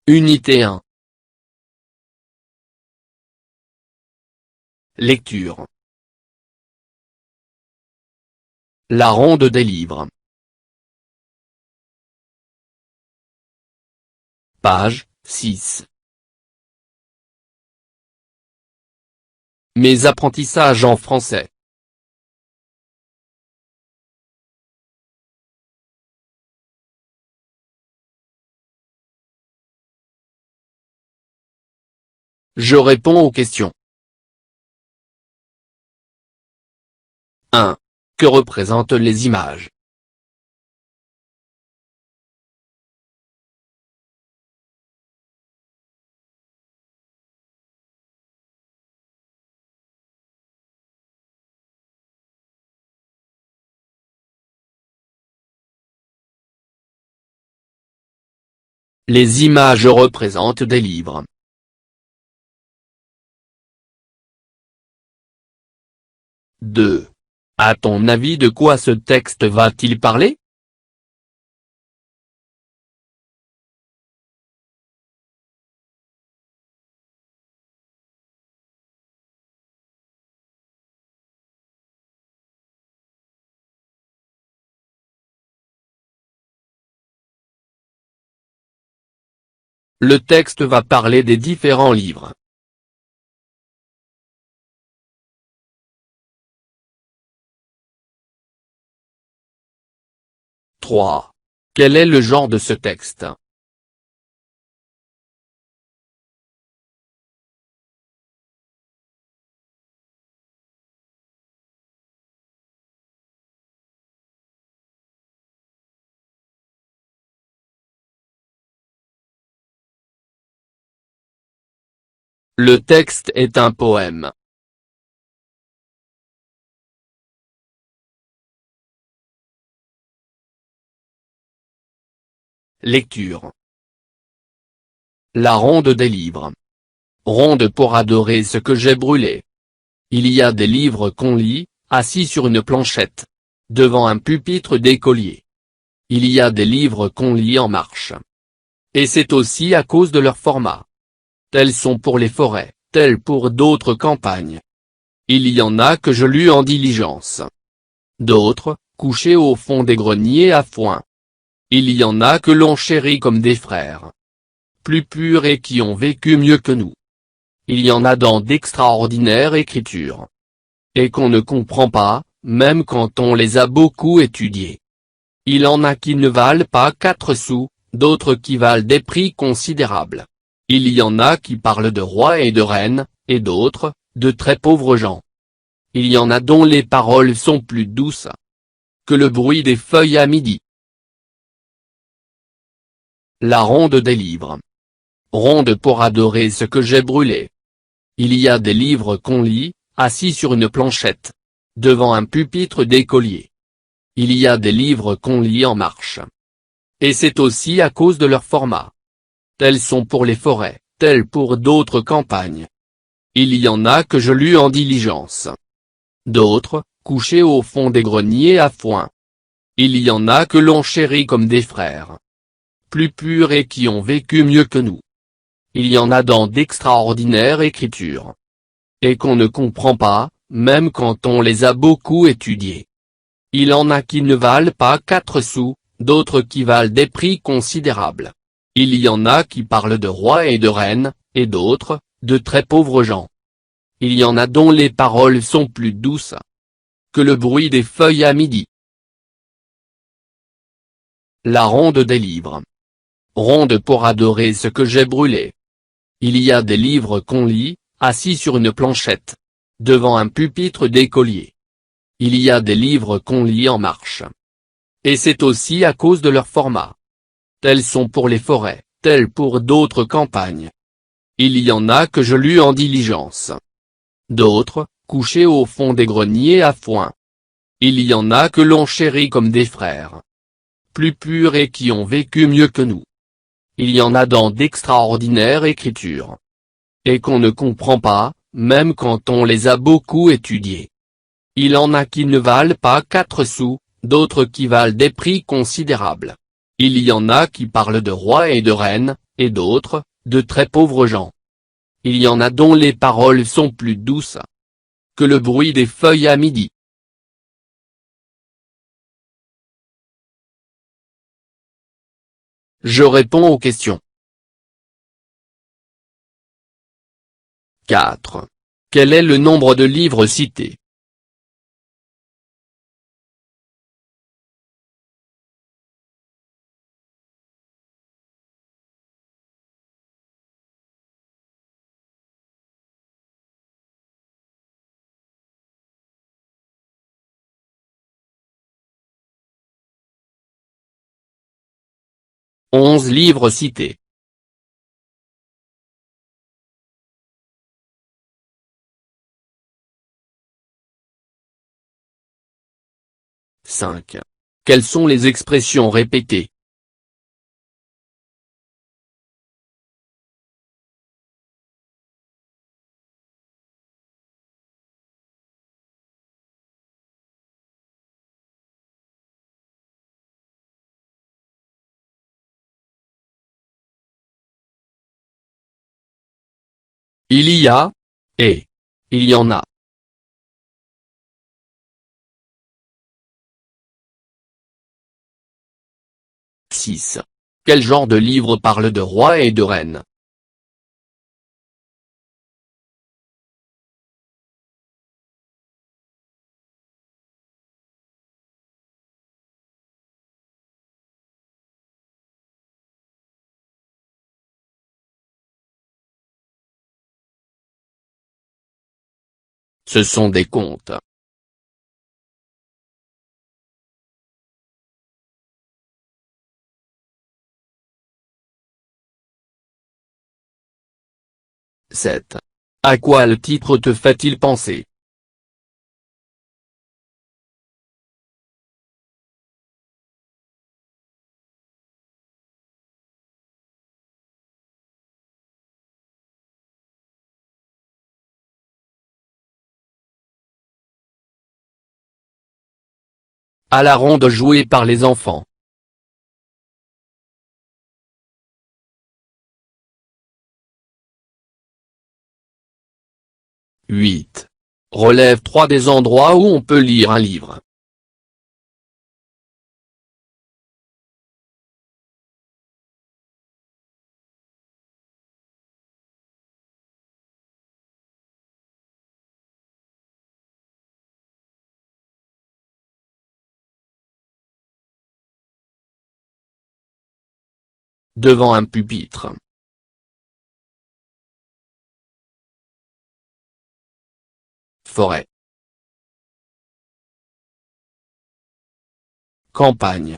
Unité 1. Lecture. La ronde des livres. Page 6. Mes apprentissages en français. Je réponds aux questions. 1. Que représentent les images? Les images représentent des livres. 2. À ton avis, de quoi ce texte va-t-il parler? Le texte va parler des différents livres. 3. Quel est le genre de ce texte? Le texte est un poème. Lecture. La ronde des livres. Ronde pour adorer ce que j'ai brûlé. Il y a des livres qu'on lit, assis sur une planchette, devant un pupitre d'écolier. Il y a des livres qu'on lit en marche. Et c'est aussi à cause de leur format. Tels sont pour les forêts, tels pour d'autres campagnes. Il y en a que je lus en diligence. D'autres, couchés au fond des greniers à foin. Il y en a que l'on chérit comme des frères. Plus purs et qui ont vécu mieux que nous. Il y en a dans d'extraordinaires écritures. Et qu'on ne comprend pas, même quand on les a beaucoup étudiées. Il en a qui ne valent pas 4 sous, d'autres qui valent des prix considérables. Il y en a qui parlent de rois et de reines, et d'autres, de très pauvres gens. Il y en a dont les paroles sont plus douces que le bruit des feuilles à midi. La ronde des livres. Ronde pour adorer ce que j'ai brûlé. Il y a des livres qu'on lit, assis sur une planchette, devant un pupitre d'écolier. Il y a des livres qu'on lit en marche. Et c'est aussi à cause de leur format. Tels sont pour les forêts, tels pour d'autres campagnes. Il y en a que je lus en diligence. D'autres, couchés au fond des greniers à foin. Il y en a que l'on chérit comme des frères. Plus purs et qui ont vécu mieux que nous. Il y en a dans d'extraordinaires écritures. Et qu'on ne comprend pas, même quand on les a beaucoup étudiées. Il en a qui ne valent pas 4 sous, d'autres qui valent des prix considérables. Il y en a qui parlent de rois et de reines, et d'autres, de très pauvres gens. Il y en a dont les paroles sont plus douces que le bruit des feuilles à midi. La ronde des livres. Ronde pour adorer ce que j'ai brûlé. Il y a des livres qu'on lit, assis sur une planchette, devant un pupitre d'écolier. Il y a des livres qu'on lit en marche. Et c'est aussi à cause de leur format. Tels sont pour les forêts, tels pour d'autres campagnes. Il y en a que je lus en diligence. D'autres, couchés au fond des greniers à foin. Il y en a que l'on chérit comme des frères. Plus purs et qui ont vécu mieux que nous. Il y en a dans d'extraordinaires écritures. Et qu'on ne comprend pas, même quand on les a beaucoup étudiées. Il en a qui ne valent pas 4 sous, d'autres qui valent des prix considérables. Il y en a qui parlent de rois et de reines, et d'autres, de très pauvres gens. Il y en a dont les paroles sont plus douces que le bruit des feuilles à midi. Je réponds aux questions. 4. Quel est le nombre de livres cités? « 11 livres cités. » 5. Quelles sont les expressions répétées? Il y a, et il y en a. 6. Quel genre de livre parle de rois et de reines? Ce sont des contes. « 7. À quoi le titre te fait-il penser? À la ronde jouée par les enfants. 8. Relève 3 des endroits où on peut lire un livre. Devant un pupitre. Forêt. Campagne.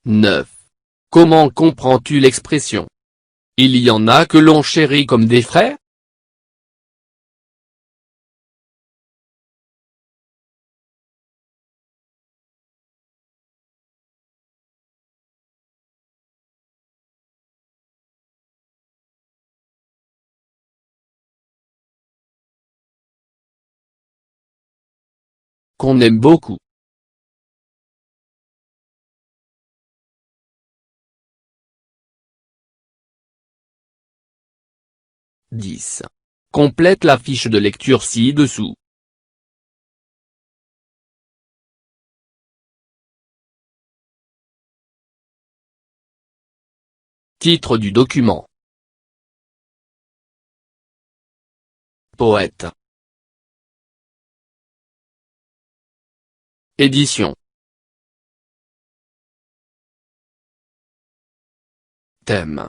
« 9. Comment comprends-tu l'expression? Il y en a que l'on chérit comme des frères? Qu'on aime beaucoup. 10. Complète la fiche de lecture ci-dessous. Titre du document. Poète. Édition. Thème.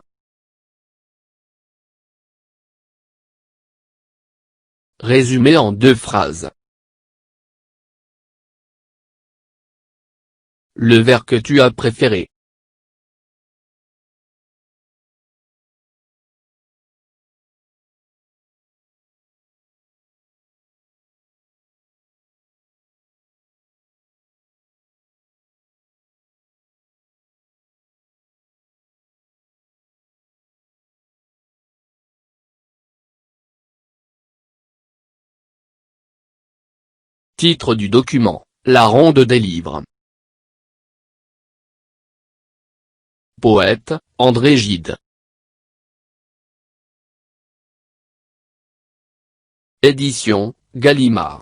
Résumé en 2 phrases. Le vers que tu as préféré. Titre du document, La Ronde des livres. Poète, André Gide. Édition, Gallimard.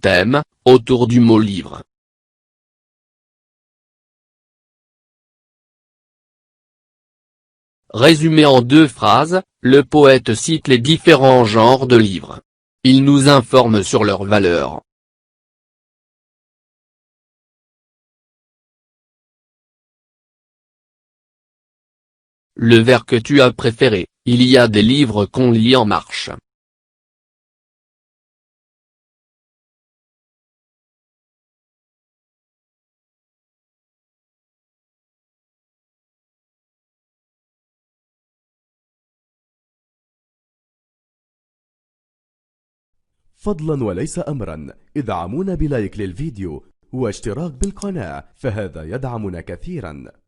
Thème, autour du mot livre. Résumé en 2 phrases, le poète cite les différents genres de livres. Il nous informe sur leur valeur. Le vers que tu as préféré, il y a des livres qu'on lit en marche. فضلا وليس أمرا، ادعمونا بلايك للفيديو واشتراك بالقناة، فهذا يدعمنا كثيرا.